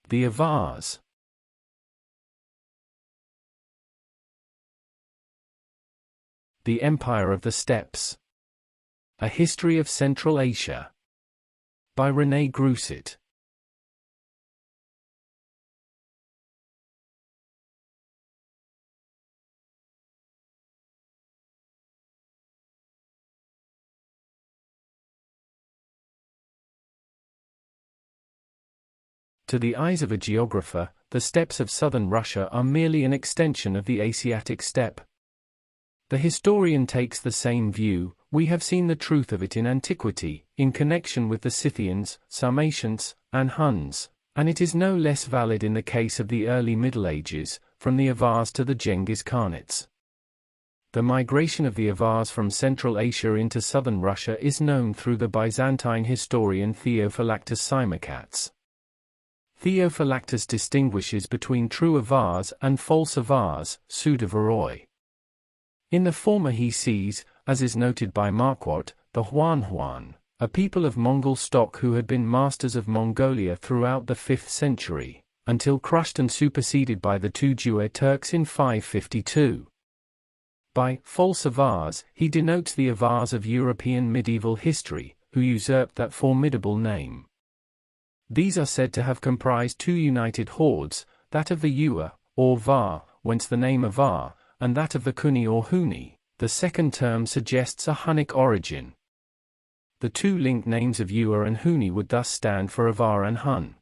The Avars. The Empire of the Steppes. A History of Central Asia. By Rene Grousset. To the eyes of a geographer, the steppes of southern Russia are merely an extension of the Asiatic steppe. The historian takes the same view. We have seen the truth of it in antiquity, in connection with the Scythians, Sarmatians, and Huns, and it is no less valid in the case of the early Middle Ages, from the Avars to the Genghis Khanates. The migration of the Avars from Central Asia into southern Russia is known through the Byzantine historian Theophylactus Symmachus. Theophylactus distinguishes between true Avars and false Avars, pseudo-Varoi. In the former he sees, as is noted by Marquardt, the Huan, a people of Mongol stock who had been masters of Mongolia throughout the 5th century, until crushed and superseded by the Tujue Turks in 552. By false Avars, he denotes the Avars of European medieval history, who usurped that formidable name. These are said to have comprised two united hordes, that of the Ewe, or Var, whence the name Avar, and that of the Kuni or Huni. The second term suggests a Hunnic origin. The two linked names of Ewe and Huni would thus stand for Avar and Hun.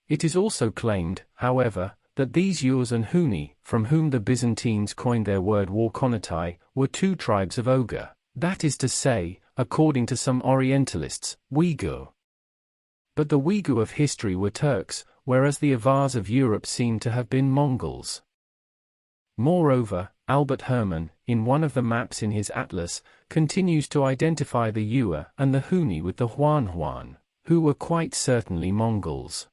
It is also claimed, however, that these Ewes and Huni, from whom the Byzantines coined their word Warkonotai, were two tribes of Oghur, that is to say, according to some Orientalists, Uyghur. But the Uyghur of history were Turks, whereas the Avars of Europe seem to have been Mongols. Moreover, Albert Hermann, in one of the maps in his atlas, continues to identify the Ewe and the Huni with the Huan, who were quite certainly Mongols.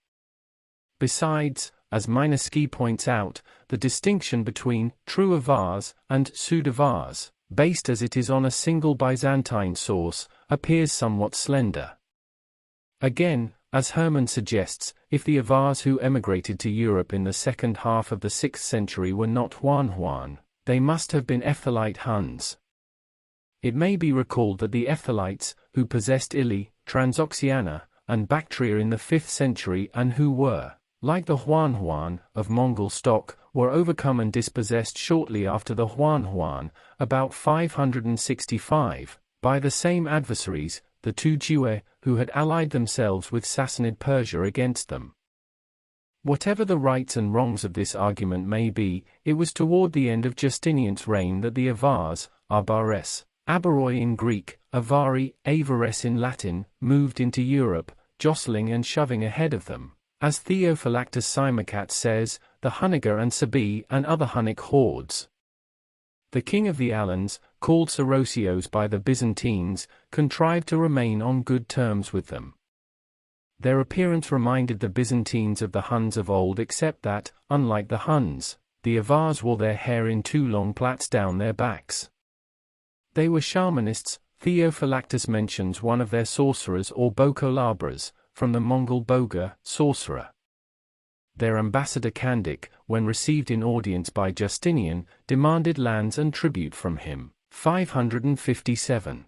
Besides, as Mineski points out, the distinction between true Avars and pseudo-Avars, based as it is on a single Byzantine source, appears somewhat slender. Again, as Hermann suggests, if the Avars who emigrated to Europe in the second half of the 6th century were not Huan, they must have been Ephthalite Huns. It may be recalled that the Ephthalites, who possessed Ili, Transoxiana, and Bactria in the 5th century and who were, like the Huan, of Mongol stock, were overcome and dispossessed shortly after the Huan, about 565, by the same adversaries, the Tujue, who had allied themselves with Sassanid Persia against them. Whatever the rights and wrongs of this argument may be, it was toward the end of Justinian's reign that the Avars, Avares, Abaroi in Greek, Avari, Avares in Latin, moved into Europe, jostling and shoving ahead of them, as Theophylactus Symmachus says, the Hunnigar and Sabi and other Hunnic hordes. The king of the Alans, called Sarosios by the Byzantines, contrived to remain on good terms with them. Their appearance reminded the Byzantines of the Huns of old, except that, unlike the Huns, the Avars wore their hair in two long plaits down their backs. They were shamanists. Theophylactus mentions one of their sorcerers or bokolabras, from the Mongol boga, sorcerer. Their ambassador Kandik, when received in audience by Justinian, demanded lands and tribute from him. 557.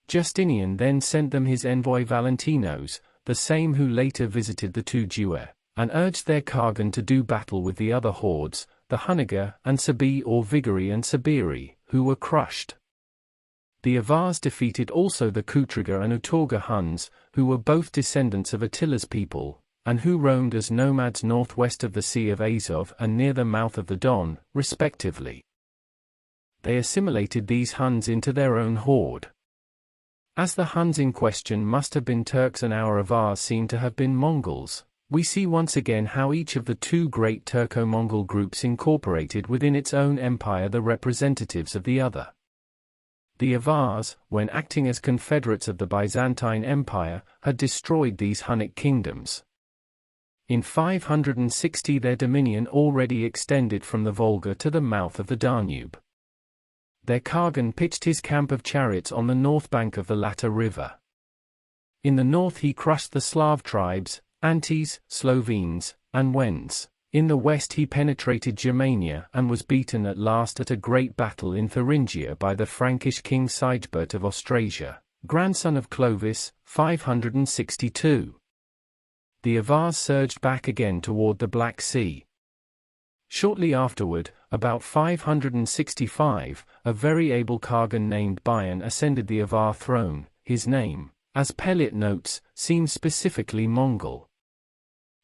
Justinian then sent them his envoy Valentinos, the same who later visited the Tujue, and urged their Khagan to do battle with the other hordes, the Hunnigar and Sabi or Vigari and Sabiri, who were crushed. The Avars defeated also the Kutriga and Utorga Huns, who were both descendants of Attila's people, and who roamed as nomads northwest of the Sea of Azov and near the mouth of the Don, respectively. They assimilated these Huns into their own horde. As the Huns in question must have been Turks and our Avars seem to have been Mongols, we see once again how each of the two great Turco-Mongol groups incorporated within its own empire the representatives of the other. The Avars, when acting as confederates of the Byzantine Empire, had destroyed these Hunnic kingdoms. In 560 their dominion already extended from the Volga to the mouth of the Danube. Their Khagan pitched his camp of chariots on the north bank of the latter river. In the north he crushed the Slav tribes, Antes, Slovenes, and Wends. In the west he penetrated Germania and was beaten at last at a great battle in Thuringia by the Frankish king Sigebert of Austrasia, grandson of Clovis, 562. The Avars surged back again toward the Black Sea. Shortly afterward, about 565, a very able Khagan named Bayan ascended the Avar throne. His name, as Pelliot notes, seems specifically Mongol.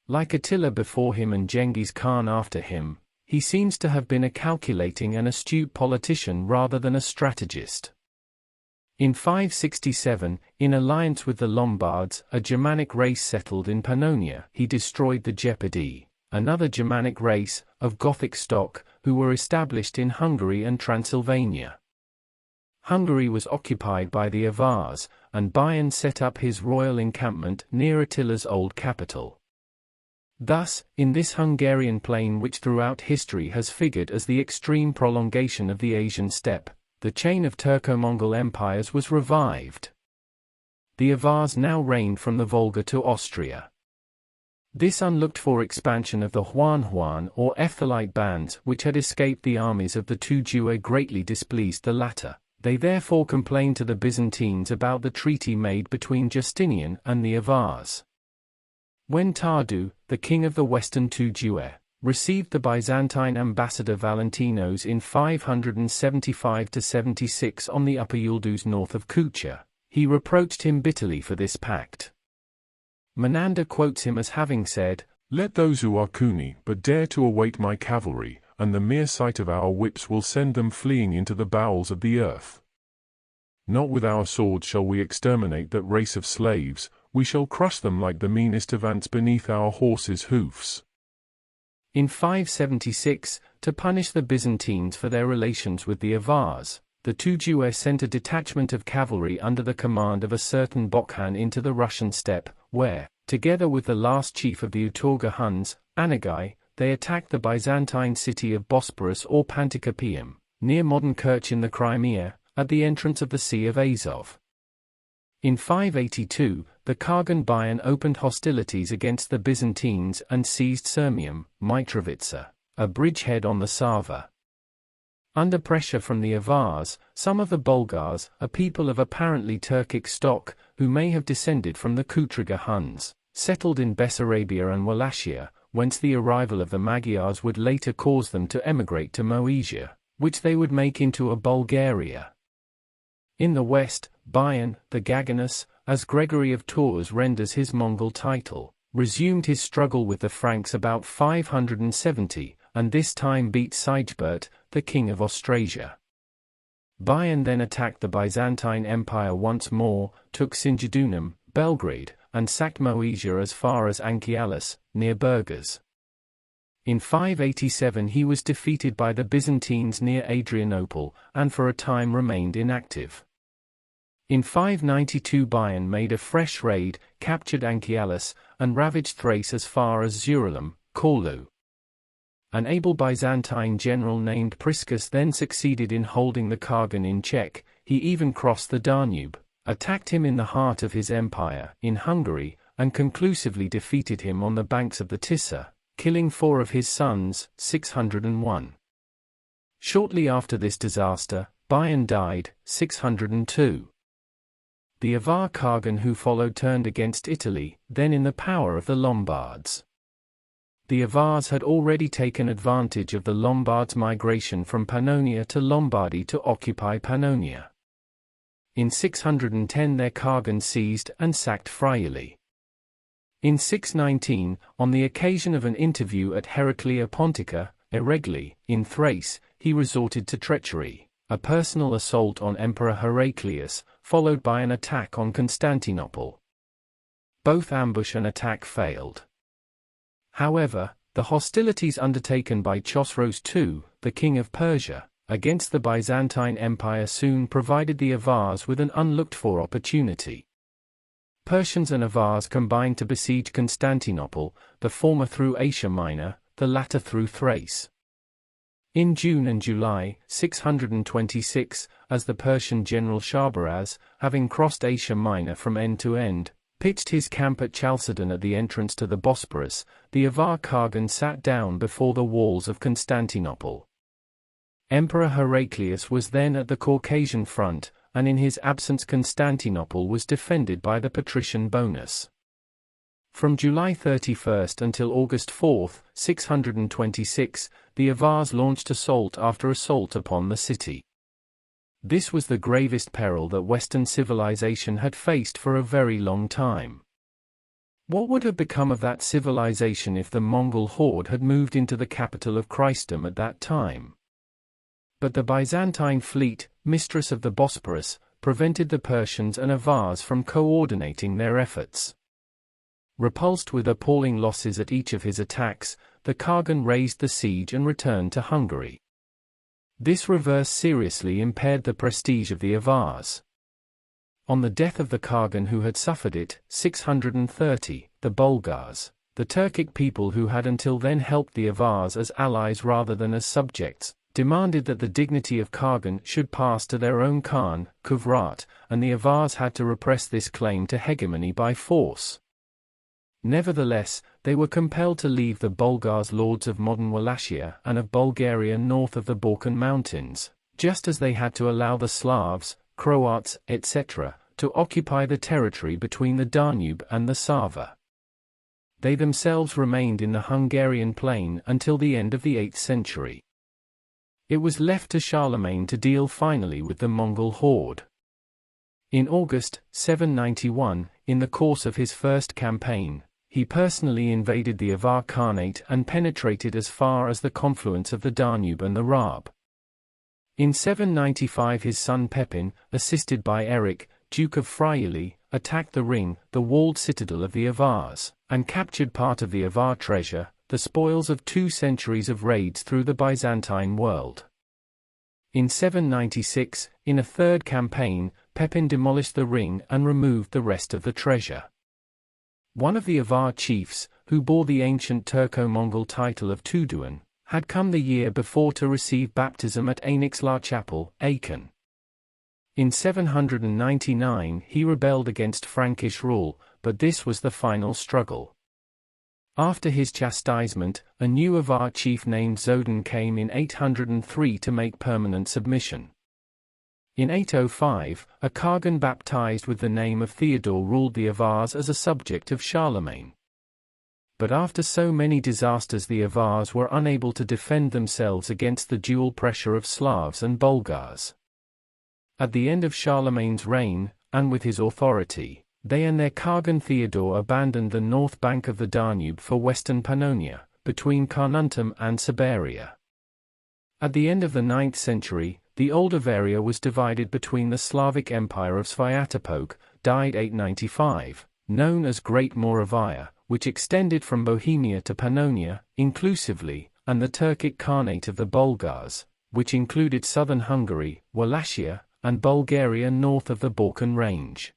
Like Attila before him and Genghis Khan after him, he seems to have been a calculating and astute politician rather than a strategist. In 567, in alliance with the Lombards, a Germanic race settled in Pannonia. He destroyed the Gepidi, another Germanic race, of Gothic stock, who were established in Hungary and Transylvania. Hungary was occupied by the Avars, and Bayan set up his royal encampment near Attila's old capital. Thus, in this Hungarian plain which throughout history has figured as the extreme prolongation of the Asian steppe, the chain of Turco-Mongol empires was revived. The Avars now reigned from the Volga to Austria. This unlooked-for expansion of the Huan or Ephthalite bands which had escaped the armies of the Tujue greatly displeased the latter. They therefore complained to the Byzantines about the treaty made between Justinian and the Avars. When Tardu, the king of the western Tujue, received the Byzantine ambassador Valentinos in 575–76 on the Upper Yildiz north of Kucha, he reproached him bitterly for this pact. Menander quotes him as having said, "Let those who are Kuni but dare to await my cavalry, and the mere sight of our whips will send them fleeing into the bowels of the earth. Not with our swords shall we exterminate that race of slaves, we shall crush them like the meanest of ants beneath our horses' hoofs." In 576, to punish the Byzantines for their relations with the Avars, the Tujue sent a detachment of cavalry under the command of a certain Bokhan into the Russian steppe, where, together with the last chief of the Utorga Huns, Anagai, they attacked the Byzantine city of Bosporus or Pantikapaeum, near modern Kerch in the Crimea, at the entrance of the Sea of Azov. In 582, the Khagan Bayan opened hostilities against the Byzantines and seized Sirmium, Mitrovica, a bridgehead on the Sava. Under pressure from the Avars, some of the Bulgars, a people of apparently Turkic stock, who may have descended from the Kutriga Huns, settled in Bessarabia and Wallachia, whence the arrival of the Magyars would later cause them to emigrate to Moesia, which they would make into a Bulgaria. In the west, Bayan, the Gaganus, as Gregory of Tours renders his Mongol title, resumed his struggle with the Franks about 570, and this time beat Sigebert, the king of Austrasia. Bayan then attacked the Byzantine Empire once more, took Singidunum, Belgrade, and sacked Moesia as far as Anchialus, near Burgas. In 587 he was defeated by the Byzantines near Adrianople, and for a time remained inactive. In 592 Bayan made a fresh raid, captured Anchialus, and ravaged Thrace as far as Zurulum, Corlu. An able Byzantine general named Priscus then succeeded in holding the Khagan in check. He even crossed the Danube, attacked him in the heart of his empire, in Hungary, and conclusively defeated him on the banks of the Tisa, killing 4 of his sons, 601. Shortly after this disaster, Bayan died, 602. The Avar Khagan who followed turned against Italy, then in the power of the Lombards. The Avars had already taken advantage of the Lombards' migration from Pannonia to Lombardy to occupy Pannonia. In 610 their Khagan seized and sacked Friuli. In 619, on the occasion of an interview at Heraclea Pontica, Eregli, in Thrace, he resorted to treachery, a personal assault on Emperor Heraclius, followed by an attack on Constantinople. Both ambush and attack failed. However, the hostilities undertaken by Chosroes II, the king of Persia, against the Byzantine Empire soon provided the Avars with an unlooked-for opportunity. Persians and Avars combined to besiege Constantinople, the former through Asia Minor, the latter through Thrace. In June and July 626, as the Persian general Shahrbaraz, having crossed Asia Minor from end to end, pitched his camp at Chalcedon at the entrance to the Bosporus, the Avar Khagan sat down before the walls of Constantinople. Emperor Heraclius was then at the Caucasian front, and in his absence Constantinople was defended by the patrician bonus. From July 31 until August 4, 626, the Avars launched assault after assault upon the city. This was the gravest peril that Western civilization had faced for a very long time. What would have become of that civilization if the Mongol horde had moved into the capital of Christendom at that time? But the Byzantine fleet, mistress of the Bosporus, prevented the Persians and Avars from coordinating their efforts. Repulsed with appalling losses at each of his attacks, the Khagan raised the siege and returned to Hungary. This reverse seriously impaired the prestige of the Avars. On the death of the Khagan who had suffered it, 630, the Bulgars, the Turkic people who had until then helped the Avars as allies rather than as subjects, demanded that the dignity of Khagan should pass to their own Khan, Kuvrat, and the Avars had to repress this claim to hegemony by force. Nevertheless, they were compelled to leave the Bulgars lords of modern Wallachia and of Bulgaria north of the Balkan Mountains, just as they had to allow the Slavs, Croats, etc., to occupy the territory between the Danube and the Sava. They themselves remained in the Hungarian plain until the end of the 8th century. It was left to Charlemagne to deal finally with the Mongol horde. In August 791, in the course of his first campaign, he personally invaded the Avar Khanate and penetrated as far as the confluence of the Danube and the Rab. In 795 his son Pepin, assisted by Eric, Duke of Friuli, attacked the Ring, the walled citadel of the Avars, and captured part of the Avar treasure, the spoils of 2 centuries of raids through the Byzantine world. In 796, in a third campaign, Pepin demolished the Ring and removed the rest of the treasure. One of the Avar chiefs, who bore the ancient Turco-Mongol title of Tuduan, had come the year before to receive baptism at Aenixlar Chapel, Aachen. In 799 he rebelled against Frankish rule, but this was the final struggle. After his chastisement, a new Avar chief named Zodan came in 803 to make permanent submission. In 805, a Khagan baptized with the name of Theodore ruled the Avars as a subject of Charlemagne. But after so many disasters the Avars were unable to defend themselves against the dual pressure of Slavs and Bulgars. At the end of Charlemagne's reign, and with his authority, they and their Khagan Theodore abandoned the north bank of the Danube for western Pannonia, between Carnuntum and Siberia. At the end of the 9th century, the old Avaria was divided between the Slavic Empire of Svyatopolk, died 895, known as Great Moravia, which extended from Bohemia to Pannonia, inclusively, and the Turkic Khanate of the Bulgars, which included southern Hungary, Wallachia, and Bulgaria north of the Balkan Range.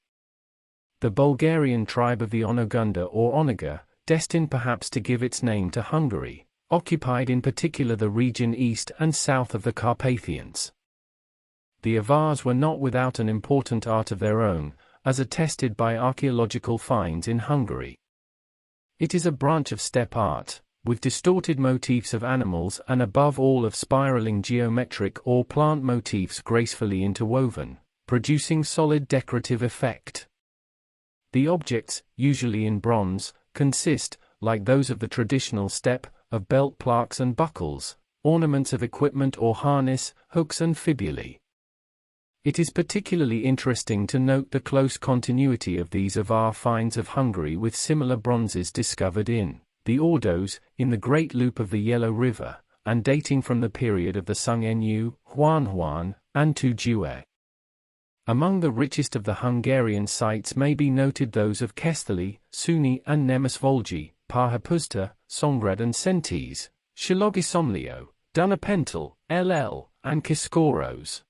The Bulgarian tribe of the Onogunda or Onoga, destined perhaps to give its name to Hungary, occupied in particular the region east and south of the Carpathians. The Avars were not without an important art of their own, as attested by archaeological finds in Hungary. It is a branch of steppe art, with distorted motifs of animals and above all of spiraling geometric or plant motifs gracefully interwoven, producing solid decorative effect. The objects, usually in bronze, consist, like those of the traditional steppe, of belt plaques and buckles, ornaments of equipment or harness, hooks and fibulae. It is particularly interesting to note the close continuity of these Avar finds of Hungary with similar bronzes discovered in the Ordos, in the Great Loop of the Yellow River, and dating from the period of the Sung Nu, Huan, and Tujue. Among the richest of the Hungarian sites may be noted those of Keszthely, Suni and Nemesvolgi, Parhapuszta, Songrad and Szentes, Shilogisomlio, Dunapental, LL, and Kiskoros.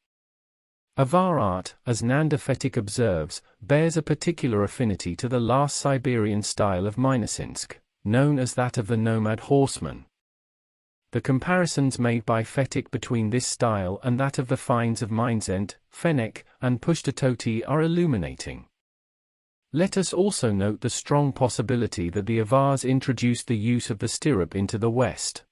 Avar art, as Nanda Fetik observes, bears a particular affinity to the last Siberian style of Minasinsk, known as that of the nomad horseman. The comparisons made by Fetik between this style and that of the finds of Mindsent, Fennek, and Pushtatoti are illuminating. Let us also note the strong possibility that the Avars introduced the use of the stirrup into the West.